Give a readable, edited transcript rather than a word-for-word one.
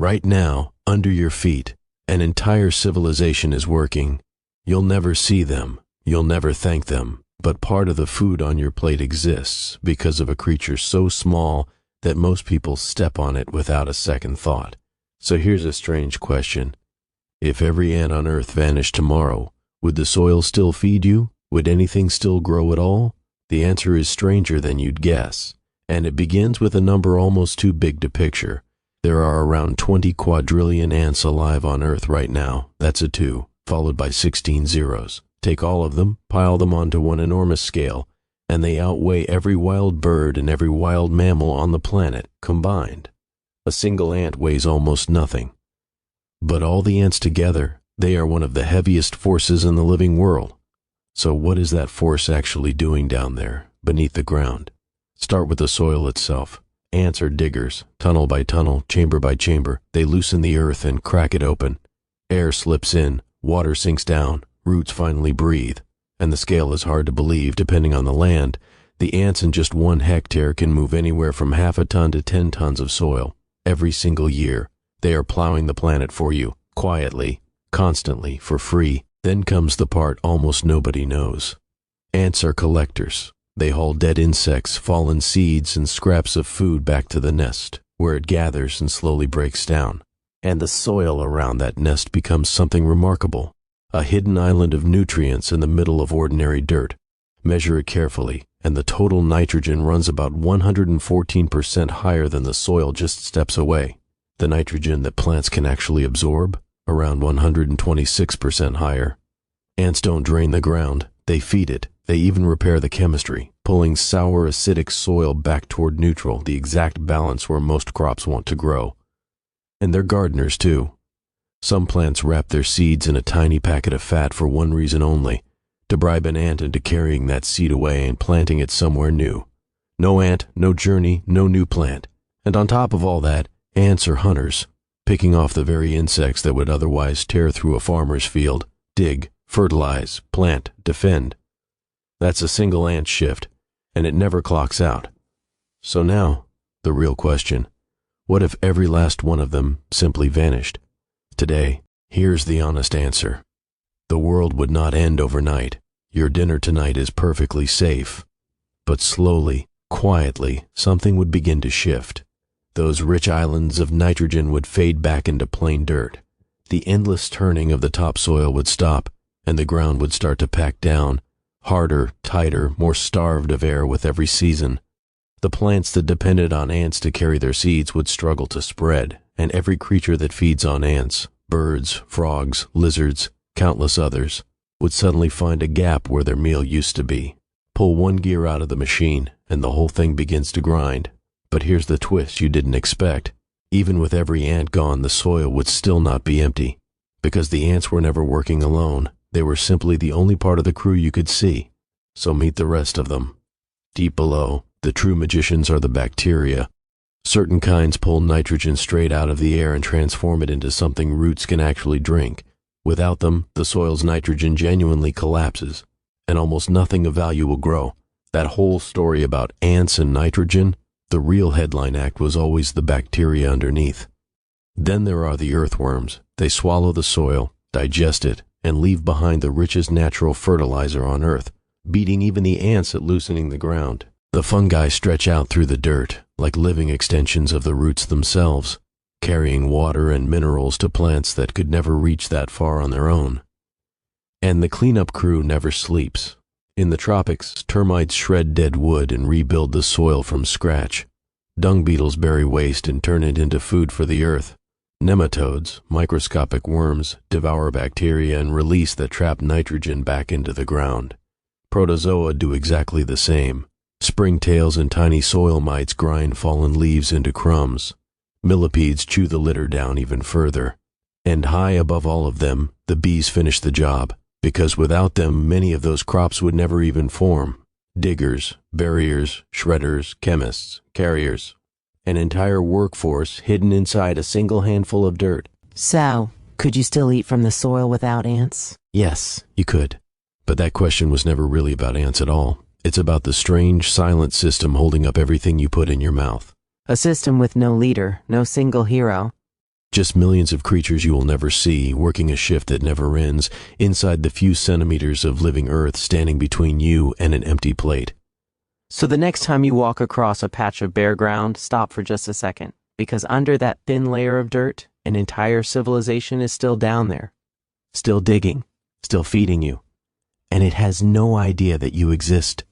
Right now, under your feet, an entire civilization is working. You'll never see them, you'll never thank them, but part of the food on your plate exists because of a creature so small that most people step on it without a second thought. So here's a strange question. If every ant on Earth vanished tomorrow, would the soil still feed you? Would anything still grow at all? The answer is stranger than you'd guess, and it begins with a number almost too big to picture. There are around 20 quadrillion ants alive on Earth right now. That's a 2, followed by 16 zeros. Take all of them, pile them onto one enormous scale, and they outweigh every wild bird and every wild mammal on the planet combined. A single ant weighs almost nothing. But all the ants together, they are one of the heaviest forces in the living world. So what is that force actually doing down there, beneath the ground? Start with the soil itself. Ants are diggers. Tunnel by tunnel, chamber by chamber, they loosen the earth and crack it open. Air slips in, water sinks down, roots finally breathe. And the scale is hard to believe, depending on the land. The ants in just 1 hectare can move anywhere from half a ton to 10 tons of soil. Every single year, they are plowing the planet for you, quietly, constantly, for free. Then comes the part almost nobody knows. Ants are collectors. They haul dead insects, fallen seeds, and scraps of food back to the nest, where it gathers and slowly breaks down. And the soil around that nest becomes something remarkable. A hidden island of nutrients in the middle of ordinary dirt. Measure it carefully, and the total nitrogen runs about 114% higher than the soil just steps away. The nitrogen that plants can actually absorb, around 126% higher. Ants don't drain the ground, they feed it. They even repair the chemistry, pulling sour acidic soil back toward neutral, the exact balance where most crops want to grow. And they're gardeners too. Some plants wrap their seeds in a tiny packet of fat for one reason only, to bribe an ant into carrying that seed away and planting it somewhere new. No ant, no journey, no new plant. And on top of all that, ants are hunters, picking off the very insects that would otherwise tear through a farmer's field, dig, fertilize, plant, defend. That's a single ant shift, and it never clocks out. So now, the real question, what if every last one of them simply vanished? Today, here's the honest answer. The world would not end overnight. Your dinner tonight is perfectly safe. But slowly, quietly, something would begin to shift. Those rich islands of nitrogen would fade back into plain dirt. The endless turning of the topsoil would stop, and the ground would start to pack down, harder, tighter, more starved of air with every season. The plants that depended on ants to carry their seeds would struggle to spread, and every creature that feeds on ants, birds, frogs, lizards, countless others, would suddenly find a gap where their meal used to be. Pull one gear out of the machine, and the whole thing begins to grind. But here's the twist you didn't expect. Even with every ant gone, the soil would still not be empty, because the ants were never working alone. They were simply the only part of the crew you could see. So meet the rest of them. Deep below, the true magicians are the bacteria. Certain kinds pull nitrogen straight out of the air and transform it into something roots can actually drink. Without them, the soil's nitrogen genuinely collapses, and almost nothing of value will grow. That whole story about ants and nitrogen, the real headline act was always the bacteria underneath. Then there are the earthworms. They swallow the soil, digest it, and leave behind the richest natural fertilizer on Earth, beating even the ants at loosening the ground. The fungi stretch out through the dirt, like living extensions of the roots themselves, carrying water and minerals to plants that could never reach that far on their own. And the cleanup crew never sleeps. In the tropics, termites shred dead wood and rebuild the soil from scratch. Dung beetles bury waste and turn it into food for the earth. Nematodes, microscopic worms, devour bacteria and release that trap nitrogen back into the ground. Protozoa do exactly the same. Springtails and tiny soil mites grind fallen leaves into crumbs. Millipedes chew the litter down even further. And high above all of them, the bees finish the job, because without them, many of those crops would never even form. Diggers, barriers, shredders, chemists, carriers. An entire workforce hidden inside a single handful of dirt. So, could you still eat from the soil without ants? Yes, you could. But that question was never really about ants at all. It's about the strange, silent system holding up everything you put in your mouth. A system with no leader, no single hero. Just millions of creatures you will never see, working a shift that never ends, inside the few centimeters of living earth standing between you and an empty plate. So the next time you walk across a patch of bare ground, stop for just a second, because under that thin layer of dirt, an entire civilization is still down there, still digging, still feeding you, and it has no idea that you exist.